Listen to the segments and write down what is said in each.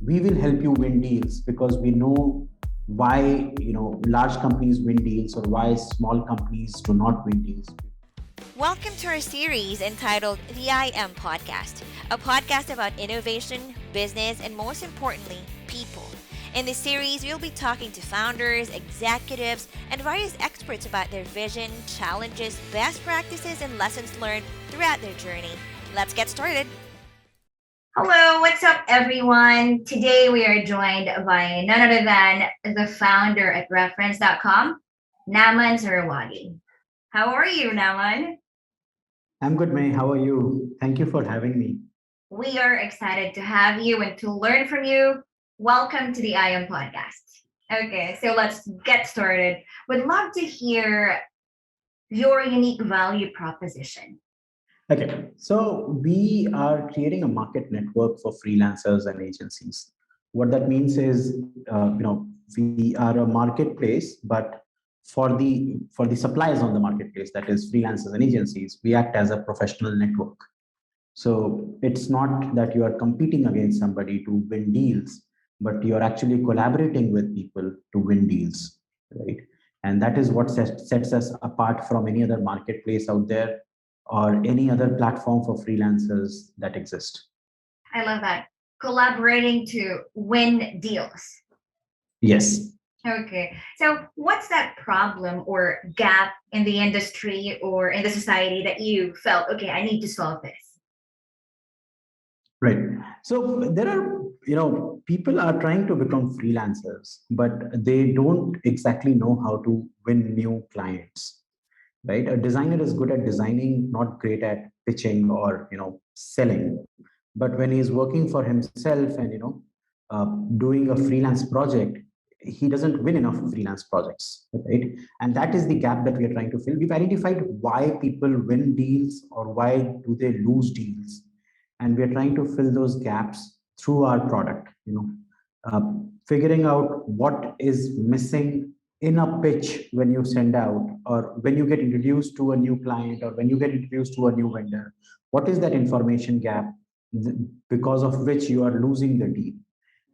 we will help you win deals because we know why large companies win deals or why small companies do not win deals. Welcome to our series entitled the IAM Podcast, a podcast about innovation, business, and most importantly, people. In this series, we'll be talking to founders, executives, and various experts about their vision, challenges, best practices, and lessons learned throughout their journey. Let's get started. Hello, what's up, everyone? Today we are joined by none other than the founder at Refrens.com, Naman Sarawagi. How are you, Naman? I'm good, May. How are you? Thank you for having me. We are excited to have you and to learn from you. Welcome to the IAM Podcast. Okay, so let's get started. Would love to hear your unique value proposition. Okay, so we are creating a market network for freelancers and agencies. What that means is, we are a marketplace, but for the suppliers on the marketplace, that is freelancers and agencies, we act as a professional network. So it's not that you are competing against somebody to win deals, but you're actually collaborating with people to win deals, right? And that is what sets us apart from any other marketplace out there or any other platform for freelancers that exist. I love that. Collaborating to win deals. Yes. Okay. So, what's that problem or gap in the industry or in the society that you felt, okay, I need to solve this? Right. So there are, people are trying to become freelancers, but they don't exactly know how to win new clients, right? A designer is good at designing, not great at pitching or, selling. But when he's working for himself and, doing a freelance project, he doesn't win enough freelance projects, right? And that is the gap that we are trying to fill. We've identified why people win deals or why do they lose deals, and we're trying to fill those gaps through our product, uh, figuring out what is missing in a pitch when you send out or when you get introduced to a new client or when you get introduced to a new vendor. What is that information gap because of which you are losing the deal?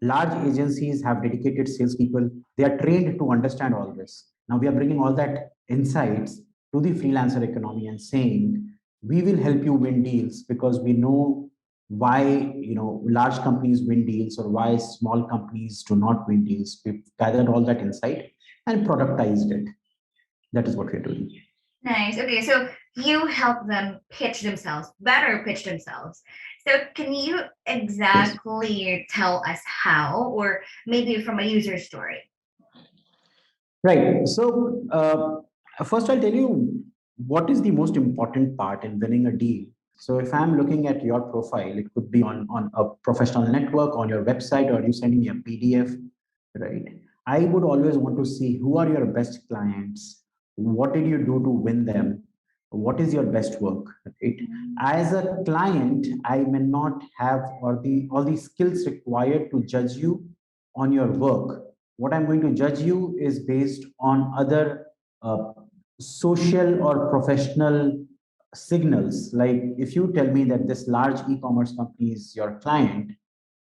Large agencies have dedicated salespeople. They are trained to understand all this. Now we are bringing all that insights to the freelancer economy and saying, we will help you win deals because we know why large companies win deals or why small companies do not win deals. We've gathered all that insight and productized it. That is what we're doing. Nice. Okay. So, you help them pitch themselves, better pitch themselves. So, can you Yes. exactly tell us how, or maybe from a user story? Right. So, first I'll tell you what is the most important part in winning a deal. So, if I'm looking at your profile, it could be on a professional network, on your website, or you sending me a PDF, right? I would always want to see who are your best clients, what did you do to win them, what is your best work, right? As a client, I may not have all the skills required to judge you on your work. What I'm going to judge you is based on other uh, social or professional signals. Like if you tell me that this large e-commerce company is your client,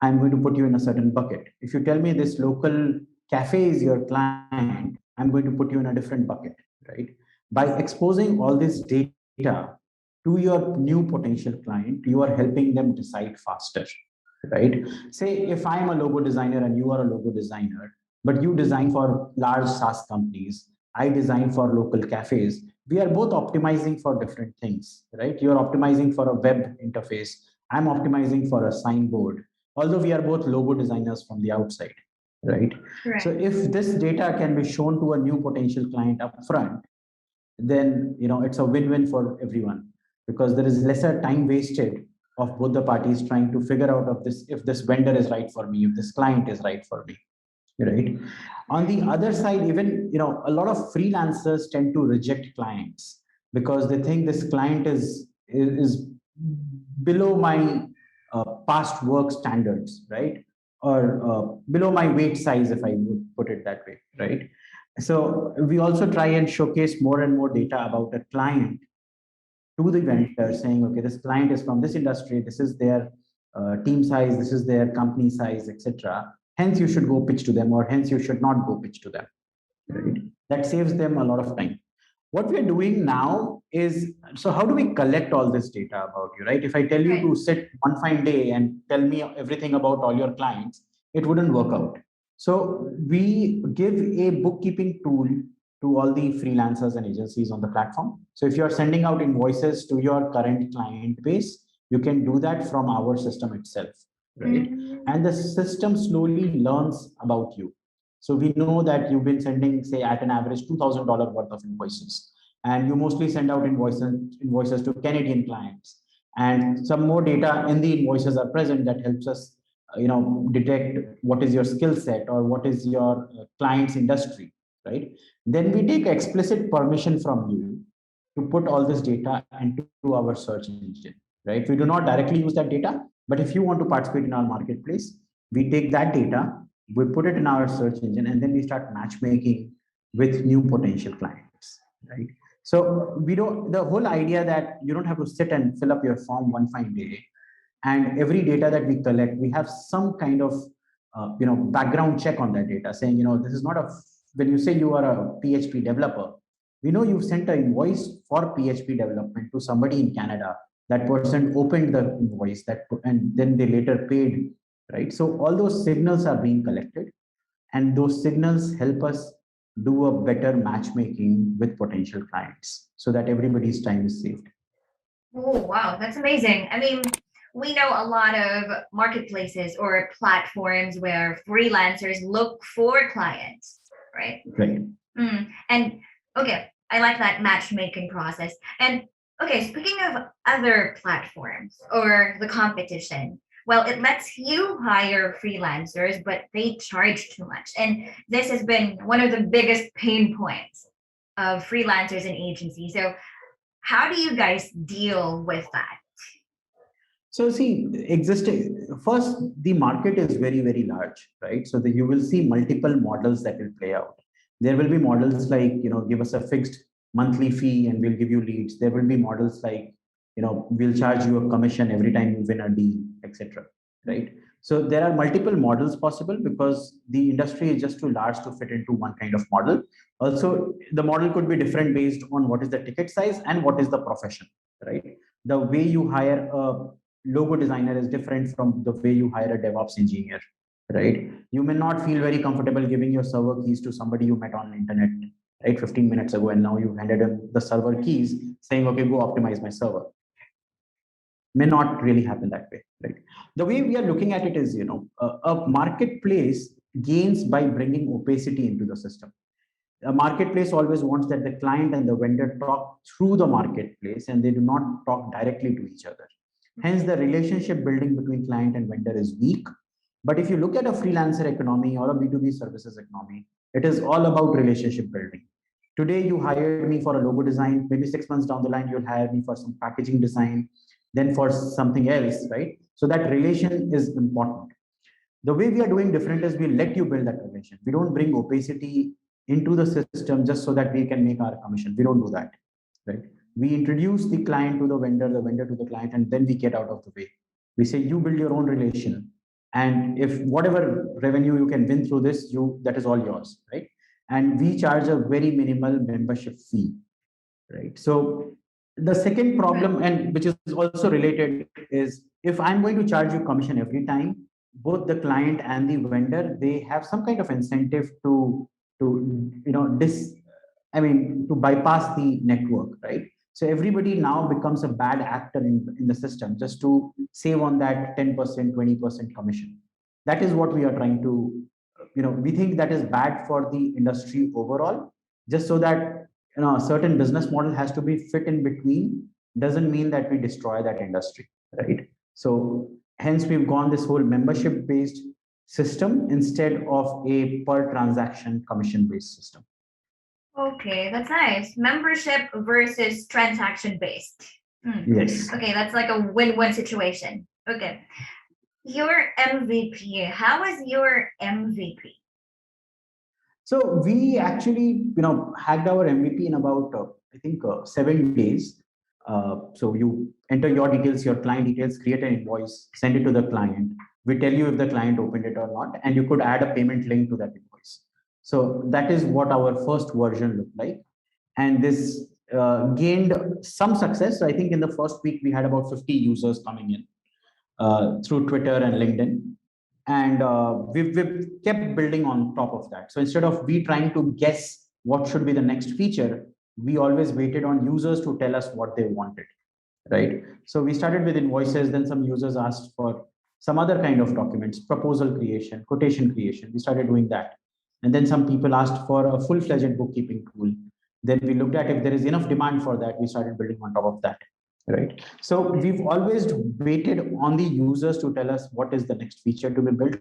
I'm going to put you in a certain bucket. If you tell me this local cafe is your client, I'm going to put you in a different bucket, right? By exposing all this data to your new potential client, you are helping them decide faster, right? Say if I'm a logo designer and you are a logo designer, but you design for large SaaS companies, I design for local cafes. We are both optimizing for different things, right? You're optimizing for a web interface. I'm optimizing for a signboard, although we are both logo designers from the outside, right? So Right. if this data can be shown to a new potential client upfront, then it's a win-win for everyone because there is lesser time wasted of both the parties trying to figure out of this if this vendor is right for me, if this client is right for me, right? On the other side, even a lot of freelancers tend to reject clients because they think this client is below my past work standards, right? Or below my weight size, if I would put it that way, right? So we also try and showcase more and more data about a client to the vendor saying, okay, this client is from this industry, this is their team size, this is their company size, etc. Hence, you should go pitch to them, or hence you should not go pitch to them. Right? That saves them a lot of time. What we are doing now is, so how do we collect all this data about you, right? If I tell you Right. to sit one fine day and tell me everything about all your clients, it wouldn't work out. So we give a bookkeeping tool to all the freelancers and agencies on the platform. So if you're sending out invoices to your current client base, you can do that from our system itself, right? Mm. And the system slowly learns about you. So we know that you've been sending, say, at an average $2,000 worth of invoices, and you mostly send out invoices to Canadian clients. And some more data in the invoices are present that helps us, detect what is your skill set or what is your client's industry, right? Then we take explicit permission from you to put all this data into our search engine, right? We do not directly use that data, but if you want to participate in our marketplace, we take that data, we put it in our search engine, and then we start matchmaking with new potential clients, right? So we don't, the whole idea that you don't have to sit and fill up your form one fine day, and every data that we collect, we have some kind of background check on that data, saying, this is not a, when you say you are a PHP developer, we know you've sent an invoice for PHP development to somebody in Canada. That person opened the invoice, that, and then they later paid, right? So all those signals are being collected, and those signals help us do a better matchmaking with potential clients, so that everybody's time is saved. Oh, wow, that's amazing. I mean, we know a lot of marketplaces or platforms where freelancers look for clients, right? Right. And okay, I like that matchmaking process. And okay, speaking of other platforms or the competition, well, it lets you hire freelancers, but they charge too much. And this has been one of the biggest pain points of freelancers and agencies. So, how do you guys deal with that? So see, existing first, the market is very, very large, right? So you will see multiple models that will play out. There will be models like, give us a fixed monthly fee and we'll give you leads. There will be models like, we'll charge you a commission every time you win a deal, etc. Right? So there are multiple models possible because the industry is just too large to fit into one kind of model. Also, the model could be different based on what is the ticket size and what is the profession, right? The way you hire a logo designer is different from the way you hire a DevOps engineer, right? You may not feel very comfortable giving your server keys to somebody you met on the internet, right, 15 minutes ago, and now you've handed him the server keys saying, okay, go optimize my server. May not really happen that way, right? The way we are looking at it is, a marketplace gains by bringing opacity into the system. A marketplace always wants that the client and the vendor talk through the marketplace and they do not talk directly to each other. Hence, the relationship building between client and vendor is weak. But if you look at a freelancer economy or a B2B services economy, it is all about relationship building. Today, you hired me for a logo design. Maybe 6 months down the line, you'll hire me for some packaging design, then for something else, right? So that relation is important. The way we are doing different is we let you build that relation. We don't bring opacity into the system just so that we can make our commission. We don't do that, right? We introduce the client to the vendor to the client, and then we get out of the way. We say you build your own relation, and if whatever revenue you can win through this, you, that is all yours, right? And we charge a very minimal membership fee, right? So the second problem, and which is also related, is if I'm going to charge you commission every time, both the client and the vendor, they have some kind of incentive to dis I mean, to bypass the network, right? So everybody now becomes a bad actor in the system just to save on that 10%, 20% commission. That is what we are trying to, we think that is bad for the industry overall, just so that, a certain business model has to be fit in between, doesn't mean that we destroy that industry, right? So hence we've gone this whole membership based system instead of a per transaction commission based system. Okay, that's nice. Membership versus transaction based. Yes. Okay, that's like a win-win situation. Okay. Your MVP. How is your MVP? So we actually, hacked our MVP in about, I think, 7 days. So you enter your details, your client details, create an invoice, send it to the client. We tell you if the client opened it or not, and you could add a payment link to that invoice. So that is what our first version looked like. And this gained some success. So I think in the first week, we had about 50 users coming in through Twitter and LinkedIn. And we've kept building on top of that. So instead of we trying to guess what should be the next feature, we always waited on users to tell us what they wanted, right? So we started with invoices, then some users asked for some other kind of documents, proposal creation, quotation creation. We started doing that. And then some people asked for a full-fledged bookkeeping tool. Then we looked at if there is enough demand for that, we started building on top of that, right? So we've always waited on the users to tell us what is the next feature to be built,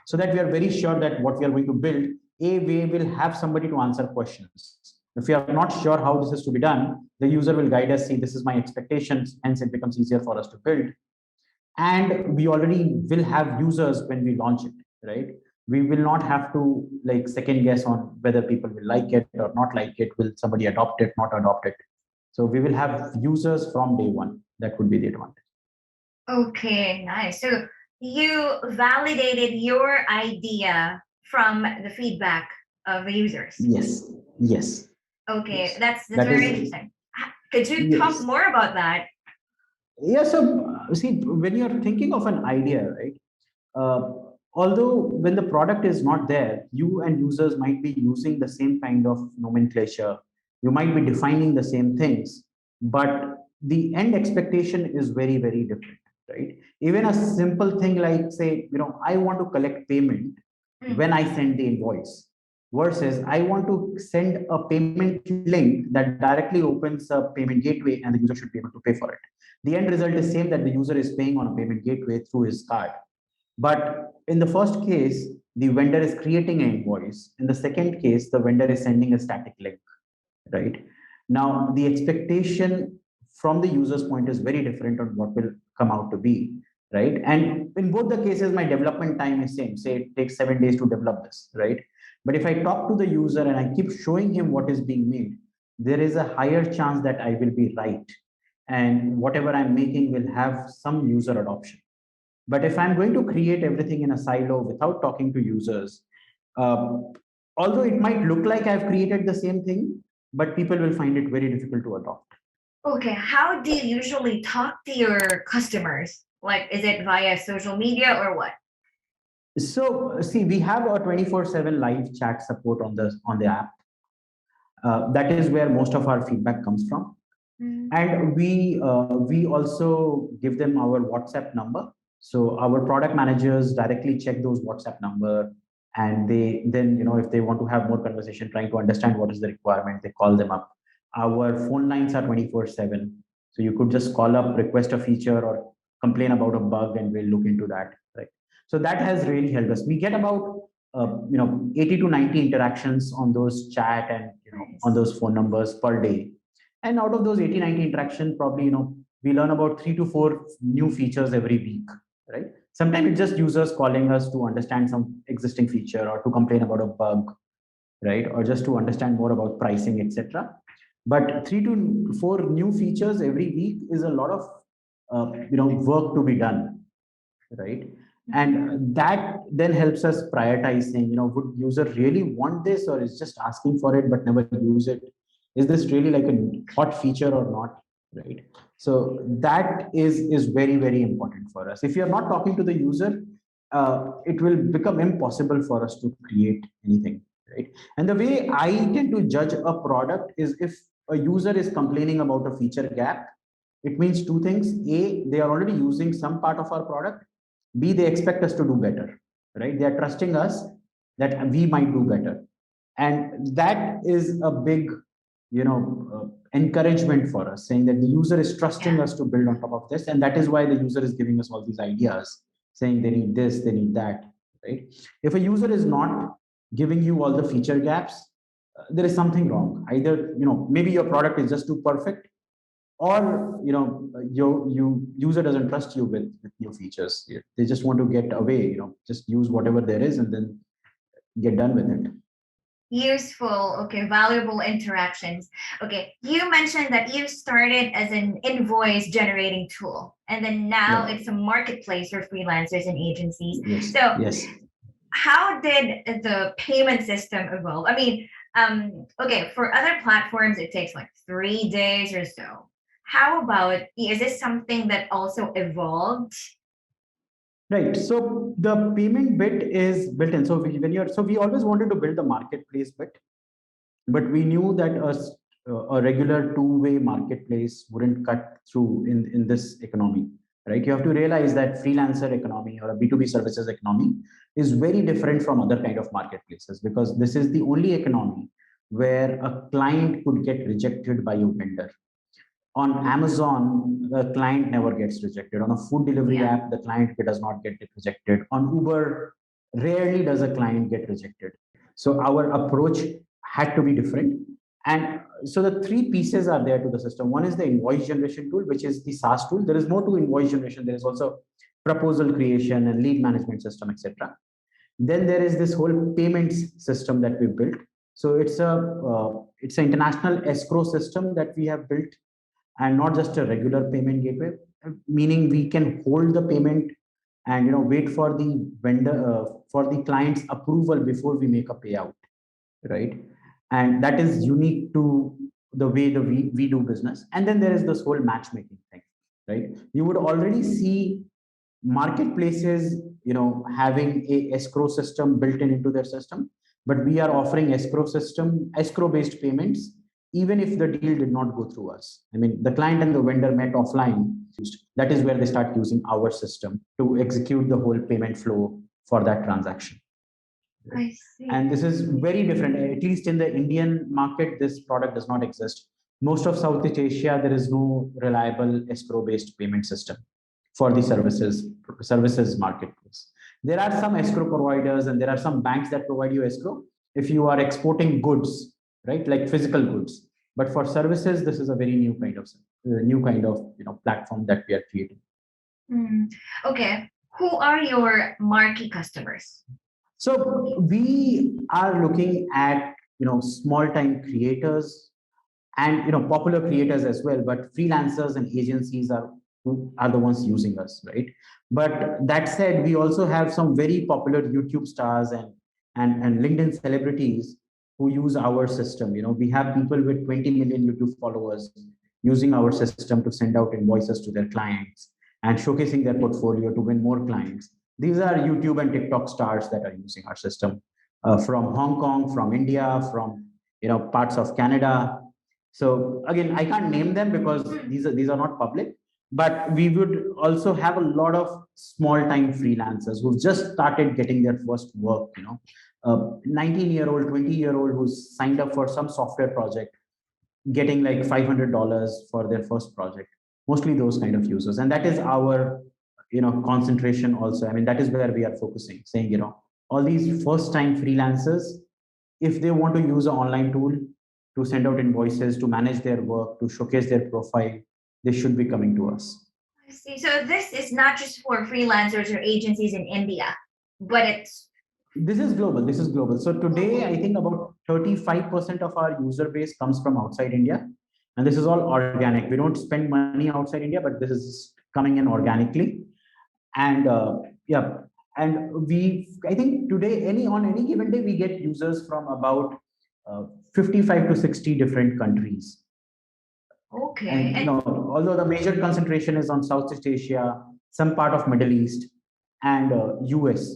so that we are very sure that what we are going to build, we will have somebody to answer questions. If we are not sure how this is to be done, the user will guide us, see, this is my expectations, hence it becomes easier for us to build. And we already will have users when we launch it, right? We will not have to like second guess on whether people will like it or not like it. Will somebody adopt it, not adopt it? So we will have users from day one. That would be the advantage. Okay, nice. So you validated your idea from the feedback of the users. Yes, yes, Okay, yes. that's That very is interesting. Could you talk yes. more about that? Yeah. So see, when you're thinking of an idea, right? Uh, Although when the product is not there, you and users might be using the same kind of nomenclature. You might be defining the same things, but the end expectation is very, very different, right? Even a simple thing like, say, I want to collect payment Mm. when I send the invoice, versus I want to send a payment link that directly opens a payment gateway and the user should be able to pay for it. The end result is same, that the user is paying on a payment gateway through his card. But in the first case, the vendor is creating an invoice. In the second case, the vendor is sending a static link, right? Now, the expectation from the user's point is very different on what will come out to be, right? And in both the cases, my development time is same. Say it takes 7 days to develop this, right? But if I talk to the user and I keep showing him what is being made, there is a higher chance that I will be right. And whatever I'm making will have some user adoption. But if I'm going to create everything in a silo without talking to users, uh, although it might look like I've created the same thing, but people will find it very difficult to adopt. Okay, how do you usually talk to your customers? Like, is it via social media or what? So see, we have a 24/7 live chat support on the app. That is where most of our feedback comes from. Mm. And we also give them our WhatsApp number. So our product managers directly check those WhatsApp number, and they then, if they want to have more conversation, trying to understand what is the requirement, they call them up. Our phone lines are 24/7, so you could just call up, request a feature, or complain about a bug, and we'll look into that. Right. So that has really helped us. We get about 80 to 90 interactions on those chat and on Nice. those phone numbers per day. And out of those 80, 90 interaction, probably, we learn about 3 to 4 new features every week, right? Sometimes it's just users calling us to understand some existing feature or to complain about a bug, right? Or just to understand more about pricing, etc. But 3 to 4 new features every week is a lot of, work to be done, right? And that then helps us prioritizing, would user really want this, or is just asking for it but never use it? Is this really like a hot feature or not, right? So that is very, very important for us. If you're not talking to the user, it will become impossible for us to create anything, right? And the way I tend to judge a product is, if a user is complaining about a feature gap, it means two things: a, they are already using some part of our product; b, they expect us to do better, right? They are trusting us that we might do better. And that is a big, encouragement for us, saying that the user is trusting Yeah. us to build on top of this, and that is why the user is giving us all these ideas, saying they need this, they need that, right? If a user is not giving you all the feature gaps, there is something wrong. Either, maybe your product is just too perfect, or you user doesn't trust you with new features. They just want to get away, just use whatever there is and then get done with it. Useful, okay, valuable interactions. Okay, you mentioned that you started as an invoice generating tool, and then now Right. it's a marketplace for freelancers and agencies. Yes. So, Yes. how did the payment system evolve? I mean, okay, for other platforms, it takes like 3 days or so. How about, is this something that also evolved? Right. So the payment bit is built in. So we always wanted to build the marketplace bit, but we knew that a regular two-way marketplace wouldn't cut through in this economy, right? You have to realize that freelancer economy or a B2B services economy is very different from other kind of marketplaces, because this is the only economy where a client could get rejected by a vendor. On Amazon, the client never gets rejected. On a food delivery Yeah. app, the client does not get rejected. On Uber, rarely does a client get rejected. So our approach had to be different. And so the three pieces are there to the system. One is the invoice generation tool, which is the SaaS tool. There is more to invoice generation. There is also proposal creation and lead management system, etc. Then there is this whole payments system that we built. So it's an international escrow system that we have built, and not just a regular payment gateway, meaning we can hold the payment and wait for the vendor for the client's approval before we make a payout, right? And that is unique to the way we do business. And then there is this whole matchmaking thing, right? You would already see marketplaces having a escrow system built into their system, but we are offering escrow based payments even if the deal did not go through us. I mean, the client and the vendor met offline. That is where they start using our system to execute the whole payment flow for that transaction. I see. And this is very different. At least in the Indian market, this product does not exist. Most of Southeast Asia, there is no reliable escrow-based payment system for the services marketplace. There are some escrow providers and there are some banks that provide you escrow if you are exporting goods, right, like physical goods. But for services, this is a very new kind of platform that we are creating. Hmm. Okay, who are your marquee customers? So we are looking at small time creators and popular creators as well, but freelancers and agencies are who are the ones using us, right? But that said, we also have some very popular YouTube stars and LinkedIn celebrities who use our system. We have people with 20 million YouTube followers using our system to send out invoices to their clients and showcasing their portfolio to win more clients. These are YouTube and TikTok stars that are using our system, from Hong Kong, from India, from parts of Canada. So again, I can't name them because these are not public. But we would also have a lot of small time freelancers who've just started getting their first work. 19-year-old, 20-year-old who's signed up for some software project, getting like $500 for their first project. Mostly those kind of users, and that is our concentration also. I mean, that is where we are focusing, saying all these first time freelancers, if they want to use an online tool to send out invoices, to manage their work, to showcase their profile, they should be coming to us. I see. So this is not just for freelancers or agencies in India, but it's This is global. So today, global. I think about 35% of our user base comes from outside India. And this is all organic. We don't spend money outside India, but this is coming in organically. And yeah, and I think today, on any given day, we get users from about 55 to 60 different countries. Okay. And And although the major concentration is on Southeast Asia, some part of Middle East, and US,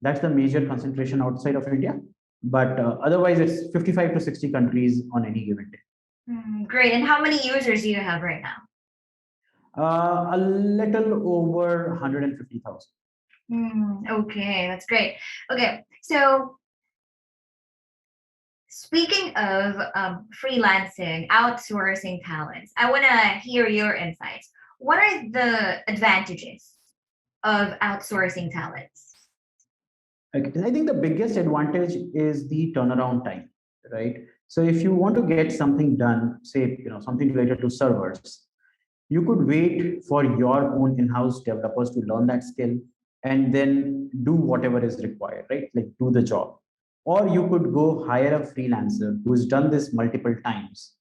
that's the major concentration outside of India. But otherwise, it's 55 to 60 countries on any given day. great. And how many users do you have right now? A little over 150,000. Okay, that's great. Okay, so speaking of freelancing, outsourcing talents, I want to hear your insights. What are the advantages of outsourcing talents? Okay. I think the biggest advantage is the turnaround time, right? So if you want to get something done, say, something related to servers, you could wait for your own in-house developers to learn that skill and then do whatever is required, right? Like do the job. Or you could go hire a freelancer who's done this multiple times,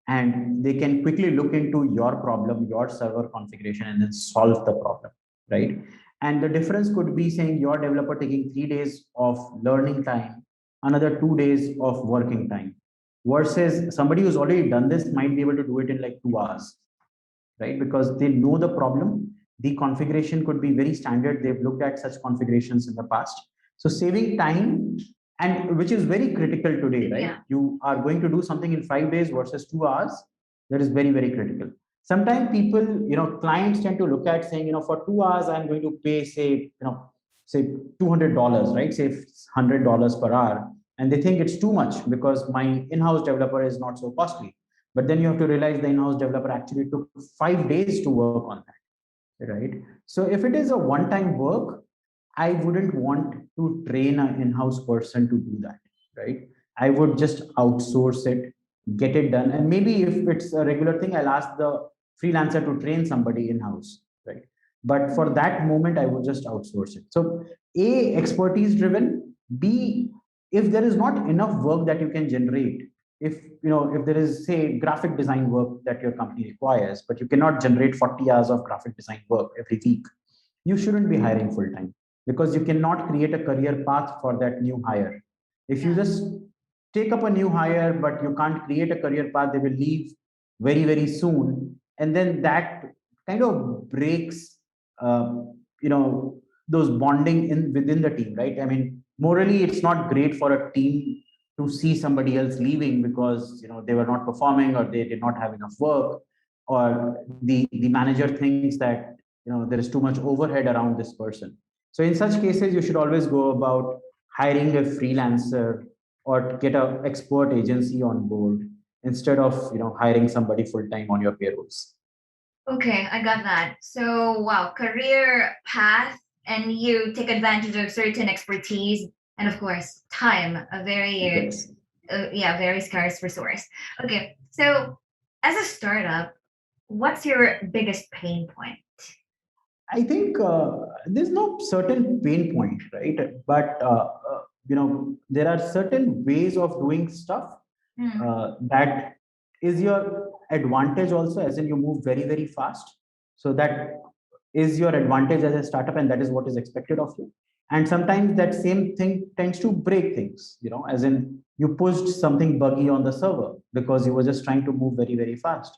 and they can quickly look into your problem, your server configuration, and then solve the problem, right? And the difference could be saying your developer taking 3 days of learning time, another 2 days of working time, versus somebody who's already done this might be able to do it in like 2 hours, right? Because they know the problem. The configuration could be very standard. They've looked at such configurations in the past. So saving time, and which is very critical today, right? Yeah. You are going to do something in 5 days versus 2 hours. That is very, very critical. Sometimes people, clients tend to look at saying, for 2 hours, I'm going to pay, say $200, right? Say $100 per hour. And they think it's too much because my in-house developer is not so costly. But then you have to realize the in-house developer actually took 5 days to work on that, right? So if it is a one-time work, I wouldn't want to train an in-house person to do that, right? I would just outsource it, get it done, and maybe if it's a regular thing, I'll ask the freelancer to train somebody in-house, right? But for that moment, I would just outsource it. So A, expertise driven. B, if there is not enough work that you can generate, if there is, say, graphic design work that your company requires, but you cannot generate 40 hours of graphic design work every week, you shouldn't be hiring full time, because you cannot create a career path for that new hire. If you Yeah. just take up a new hire but you can't create a career path, they will leave very, very soon, and then that kind of breaks uh, you know those bonding in within the team, right? I mean, morally it's not great for a team to see somebody else leaving because they were not performing, or they did not have enough work, or the manager thinks that there is too much overhead around this person. So in such cases, you should always go about hiring a freelancer or get a expert agency on board instead of hiring somebody full time on your payrolls. Okay, I got that. So, wow, career path, and you take advantage of certain expertise, and of course, time, a very, Yes. yeah, very scarce resource. Okay, so as a startup, what's your biggest pain point? I think there's no certain pain point, right? But there are certain ways of doing stuff Hmm. that is your advantage also, as in you move very, very fast. So that is your advantage as a startup, and that is what is expected of you. And sometimes that same thing tends to break things, as in you pushed something buggy on the server because you were just trying to move very, very fast,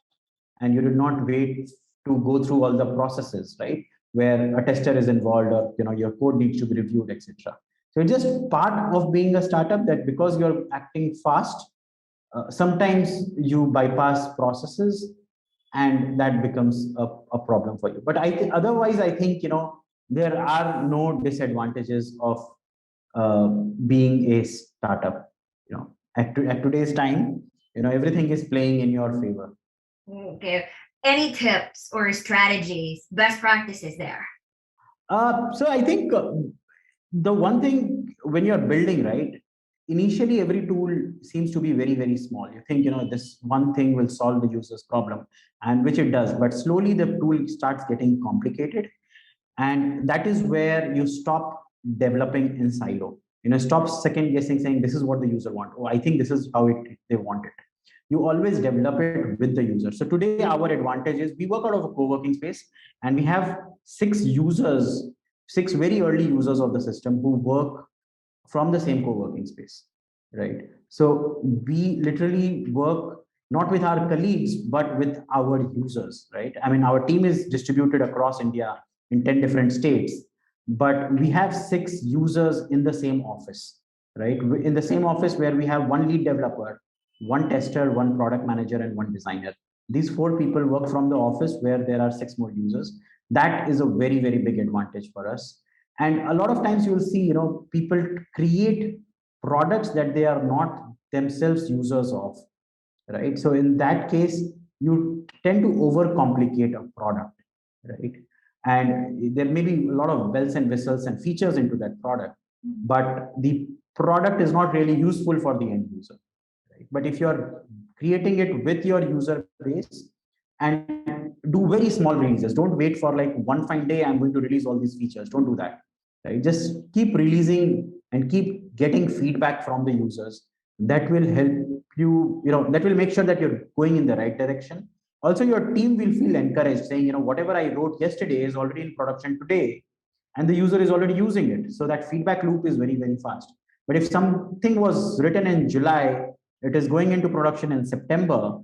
and you did not wait to go through all the processes, right? Where a tester is involved, or your code needs to be reviewed, etc. So it's just part of being a startup, that because you're acting fast, sometimes you bypass processes, and that becomes a problem for you. But otherwise, I think there are no disadvantages of uh, being a startup. At today's time, everything is playing in your favor. Okay. Any tips or strategies, best practices there? So I think the one thing when you're building, right? Initially, every tool seems to be very, very small. You think, this one thing will solve the user's problem, and which it does. But slowly, the tool starts getting complicated, and that is where you stop developing in silo. Stop second guessing, saying this is what the user want. Oh, I think this is how they want it. You always develop it with the user. So today, our advantage is we work out of a co-working space, and we have six very early users of the system who work from the same co-working space, right? So we literally work not with our colleagues but with our users, right? I mean, our team is distributed across India in 10 different states, but we have six users in the same office, right? In the same office, where we have one lead developer, one tester, one product manager, and one designer. These four people work from the office where there are six more users. That is a very, very big advantage for us. And a lot of times you'll see, people create products that they are not themselves users of, right? So in that case, you tend to overcomplicate a product, right? And there may be a lot of bells and whistles and features into that product, but the product is not really useful for the end user, right? But if you're creating it with your user base, and do very small releases, don't wait for like one fine day I'm going to release all these features. Don't do that, right? Just keep releasing and keep getting feedback from the users. That will help you, that will make sure that you're going in the right direction. Also, your team will feel encouraged, saying, whatever I wrote yesterday is already in production today, and the user is already using it. So that feedback loop is very, very fast. But if something was written in July, it is going into production in September,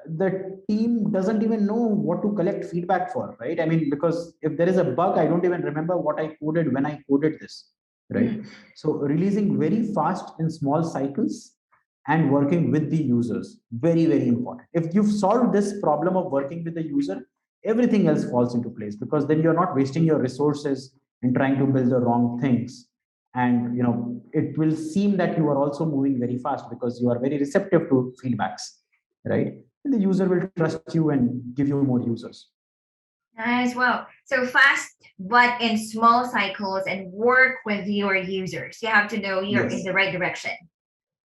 the team doesn't even know what to collect feedback for, right? I mean, because if there is a bug, I don't even remember what I coded when I coded this, right? Mm. So releasing very fast in small cycles and working with the users, very, very important. If you've solved this problem of working with the user, everything else falls into place, because then you're not wasting your resources in trying to build the wrong things. And it will seem that you are also moving very fast because you are very receptive to feedbacks, right? And the user will trust you and give you more users. As well. So fast, but in small cycles and work with your users. You have to know you're in Yes, the right direction.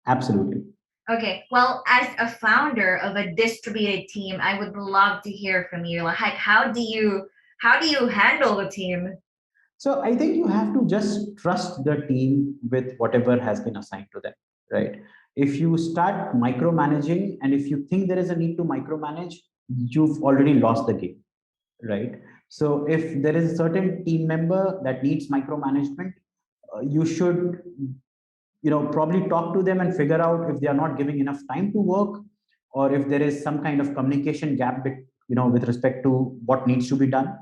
absolutely. Okay. Well, as a founder of a distributed team, I would love to hear from you. Like, how do you handle the team? So I think you have to just trust the team with whatever has been assigned to them, right? If you start micromanaging and if you think there is a need to micromanage, you've already lost the game, right? So if there is a certain team member that needs micromanagement, you should probably talk to them and figure out if they are not giving enough time to work, or if there is some kind of communication gap with respect to what needs to be done,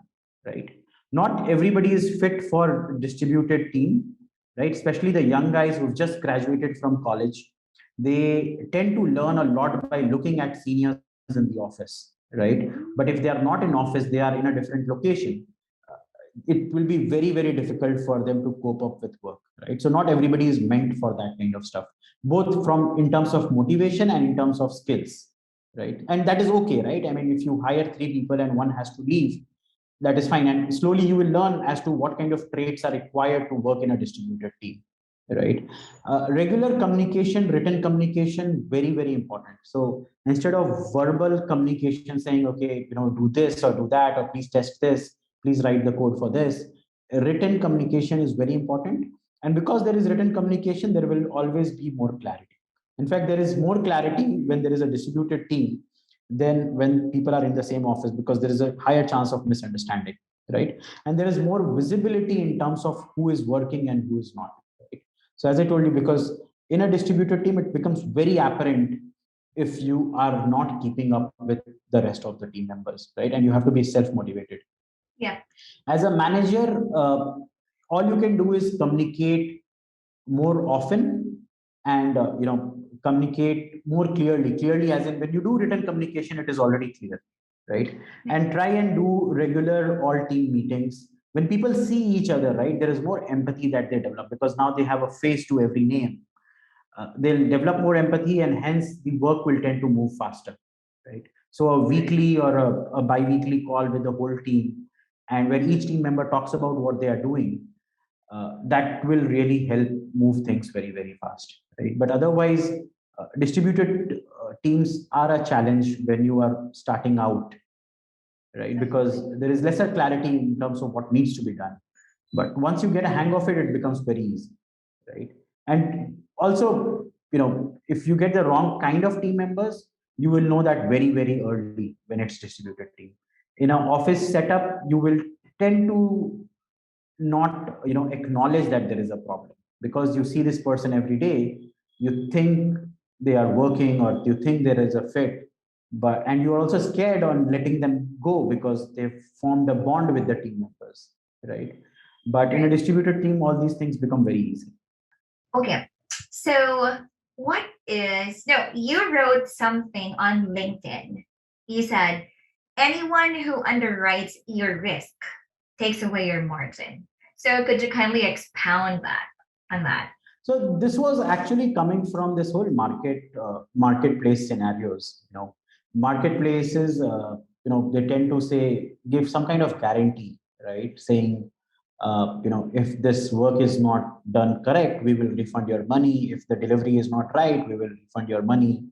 right? Not everybody is fit for distributed team, right? Especially the young guys who've just graduated from college, they tend to learn a lot by looking at seniors in the office, right? But if they are not in office, they are in a different location, it will be very, very difficult for them to cope up with work, right? So not everybody is meant for that kind of stuff, both from in terms of motivation and in terms of skills, right? And that is okay, right? I mean, if you hire three people and one has to leave, that is fine, and slowly you will learn as to what kind of traits are required to work in a distributed team, right? Regular communication, written communication, very, very important. So instead of verbal communication saying, okay, do this or do that, or please test this, please write the code for this, written communication is very important. And because there is written communication, there will always be more clarity. In fact, there is more clarity when there is a distributed team than when people are in the same office, because there is a higher chance of misunderstanding, right? And there is more visibility in terms of who is working and who is not, right? So as I told you, because in a distributed team, it becomes very apparent if you are not keeping up with the rest of the team members, right? And you have to be self-motivated. Yeah. As a manager, all you can do is communicate more often, and communicate more clearly, as in when you do written communication, it is already clear, right? And try and do regular all team meetings. When people see each other, right, there is more empathy that they develop, because now they have a face to every name. They'll develop more empathy, and hence the work will tend to move faster, right? So a weekly or a bi-weekly call with the whole team, and where each team member talks about what they are doing, that will really help move things very, very fast, right? But otherwise, distributed teams are a challenge when you are starting out, right? Because there is lesser clarity in terms of what needs to be done. But once you get a hang of it, it becomes very easy, right? And also, if you get the wrong kind of team members, you will know that very, very early when it's distributed team. In an office setup, you will tend to not acknowledge that there is a problem, because you see this person every day, you think they are working, or you think there is a fit, but and you're also scared on letting them go because they've formed a bond with the team members, right? But in a Right. distributed team, all these things become very easy. Okay. So what is no, you wrote something on LinkedIn. You said anyone who underwrites your risk takes away your margin. So could you kindly expound that on that? So this was actually coming from this whole marketplace scenarios. Marketplaces, they tend to say give some kind of guarantee, right? Saying, if this work is not done correct, we will refund your money. If the delivery is not right, we will refund your money,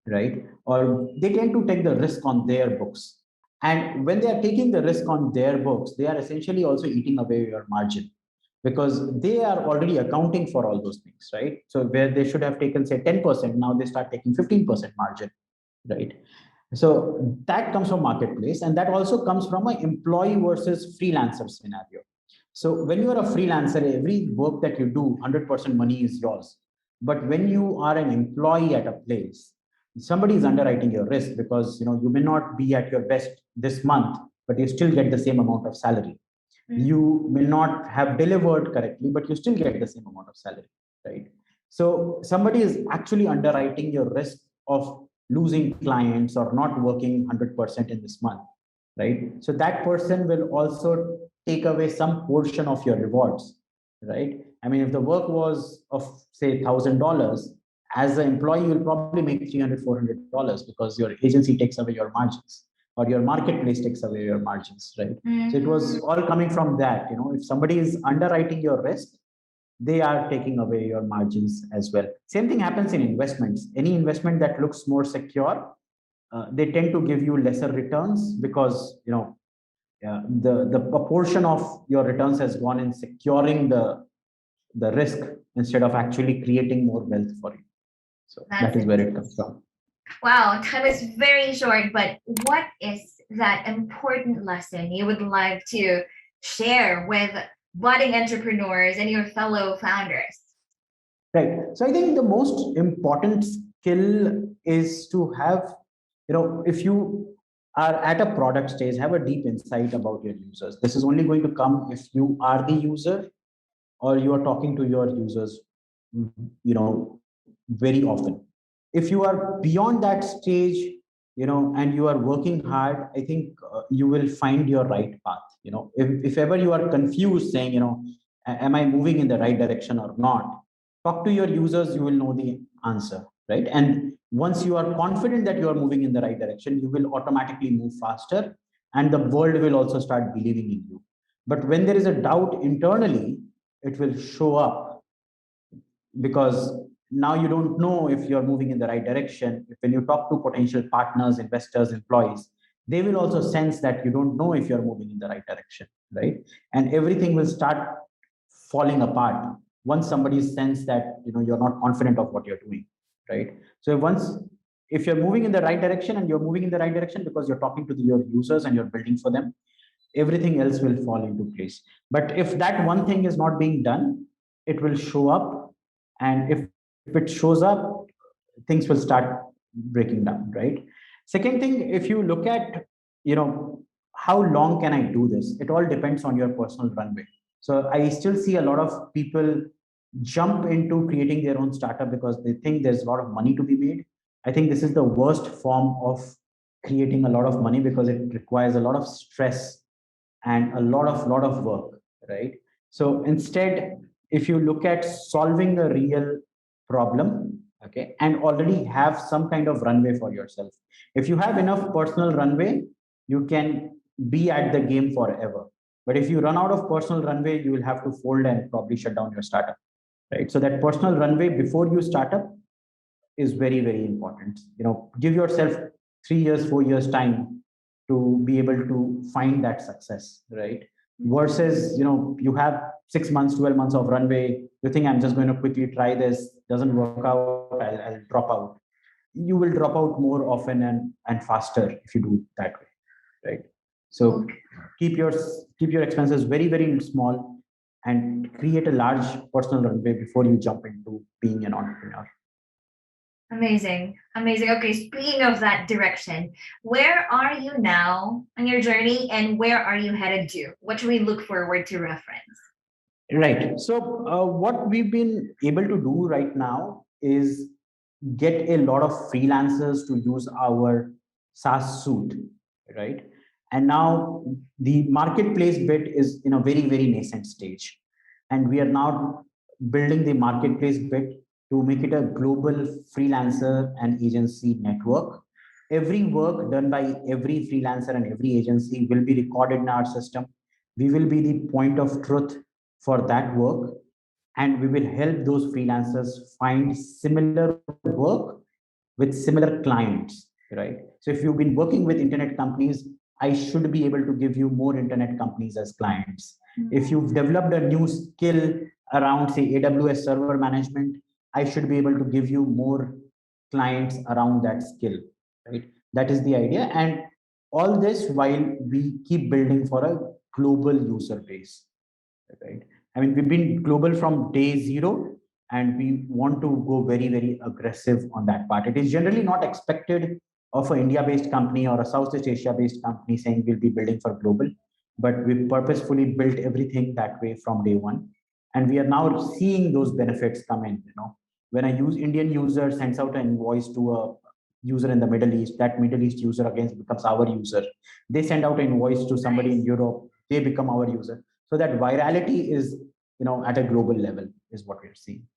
right? Or they tend to take the risk on their books. And when they are taking the risk on their books, they are essentially also eating away your margin, because they are already accounting for all those things, right? So where they should have taken say 10%, now they start taking 15% margin, right? So that comes from marketplace, and that also comes from an employee versus freelancer scenario. So when you are a freelancer, every work that you do, 100% money is yours. But when you are an employee at a place, somebody is underwriting your risk, because you may not be at your best this month, but you still get the same amount of salary. Mm. You may not have delivered correctly, but you still get the same amount of salary, right? So somebody is actually underwriting your risk of losing clients or not working 100% in this month, right? So that person will also take away some portion of your rewards, right? I mean, if the work was of say $1,000, as an employee, you'll probably make $300, $400 because your agency takes away your margins, or your marketplace takes away your margins, right? So it was Mhm. all coming from that. If somebody is underwriting your risk, they are taking away your margins as well. Same thing happens in investments. Any investment that looks more secure, they tend to give you lesser returns, because the proportion of your returns has gone in securing the risk instead of actually creating more wealth for you. So That's that is it. where it comes from. Wow, time is very short, but what is that important lesson you would like to share with budding entrepreneurs and your fellow founders? Right. So I think the most important skill is to have, if you are at a product stage, have a deep insight about your users. This is only going to come if you are the user, or you are talking to your users, very often. If you are beyond that stage, and you are working hard, I think you will find your right path. If ever you are confused saying, am I moving in the right direction or not, talk to your users, you will know the answer, right? And once you are confident that you are moving in the right direction, you will automatically move faster, and the world will also start believing in you. But when there is a doubt internally, it will show up, because now you don't know if you're moving in the right direction. When you talk to potential partners, investors, employees, they will also sense that you don't know if you're moving in the right direction, right? And everything will start falling apart once somebody sense that you're not confident of what you're doing, right? So once, if you're moving in the right direction, and you're moving in the right direction because you're talking to your users and you're building for them, everything else will fall into place. But if that one thing is not being done, it will show up. And if it shows up, things will start breaking down, right? Second thing, if you look at, you know, how long can I do this? It all depends on your personal runway. So I still see a lot of people jump into creating their own startup because they think there's a lot of money to be made. I think this is the worst form of creating a lot of money, because it requires a lot of stress and a lot of work, right? So instead, if you look at solving a real problem, okay, and already have some kind of runway for yourself, if you have enough personal runway, you can be at the game forever. But if you run out of personal runway, you will have to fold and probably shut down your startup, right? So that personal runway before you start up is very, very important. Give yourself 3 years, 4 years time to be able to find that success, right? Versus, you have 6 months, 12 months of runway, you think I'm just going to quickly try this, doesn't work out, I'll drop out. You will drop out more often and faster if you do that way, right? So Okay. keep your expenses very, very small, and create a large personal runway before you jump into being an entrepreneur. Amazing. Amazing. Okay, speaking of that direction, where are you now on your journey and where are you headed to? What should we look forward to reference? Right. So, what we've been able to do right now is get a lot of freelancers to use our SaaS suite, right? And now the marketplace bit is in a very, very nascent stage. And we are now building the marketplace bit to make it a global freelancer and agency network. Every work done by every freelancer and every agency will be recorded in our system. We will be the point of truth for that work, and we will help those freelancers find similar work with similar clients, right? So if you've been working with internet companies, I should be able to give you more internet companies as clients. If you've developed a new skill around, say, AWS server management, I should be able to give you more clients around that skill, right? That is the idea. And all this while we keep building for a global user base, right? I mean, we've been global from day zero, and we want to go very, very aggressive on that part. It is generally not expected of an India-based company or a Southeast Asia-based company saying we'll be building for global, but we purposefully built everything that way from day one, and we are now seeing those benefits come in. When a Indian user sends out an invoice to a user in the Middle East, that Middle East user again becomes our user. They send out an invoice to somebody in Nice. Europe, they become our user. So that virality is, at a global level is what we're seeing.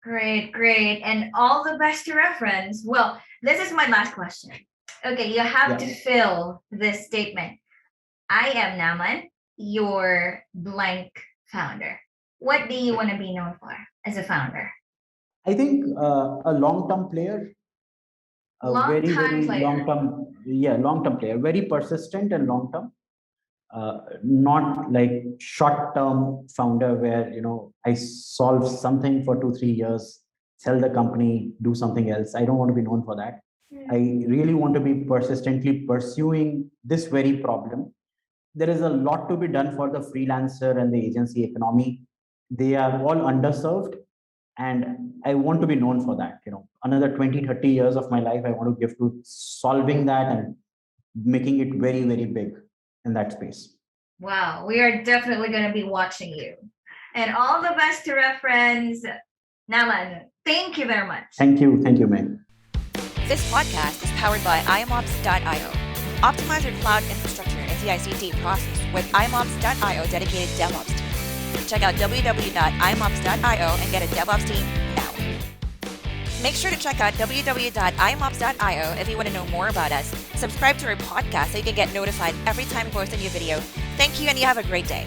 Great, great. And all the best to reference. Well, this is my last question. Okay, you have to Yeah. fill this statement. I am Naman, your blank founder. What do you want to be known for as a founder? I think a long-term player, a Long very, time very player. long-term, yeah, long-term player, very persistent and long-term. Not like short-term founder where I solve something for 2 3 years, sell the company, do something else. I don't want to be known for that. I really want to be persistently pursuing this very problem. There is a lot to be done for the freelancer and the agency economy. They are all underserved, and I want to be known for that. Another 20 30 years of my life I want to give to solving that and making it very, very big in that space. Wow, we are definitely going to be watching you. And all the best to reference. Naman, thank you very much. Thank you, Meg. This podcast is powered by IAMOps.io. Optimize your cloud infrastructure and CI/CD process with IAMOps.io dedicated DevOps team. Check out www.iamops.io and get a DevOps team now. Make sure to check out www.iamops.io if you want to know more about us. Subscribe to our podcast so you can get notified every time we post a new video. Thank you, and you have a great day.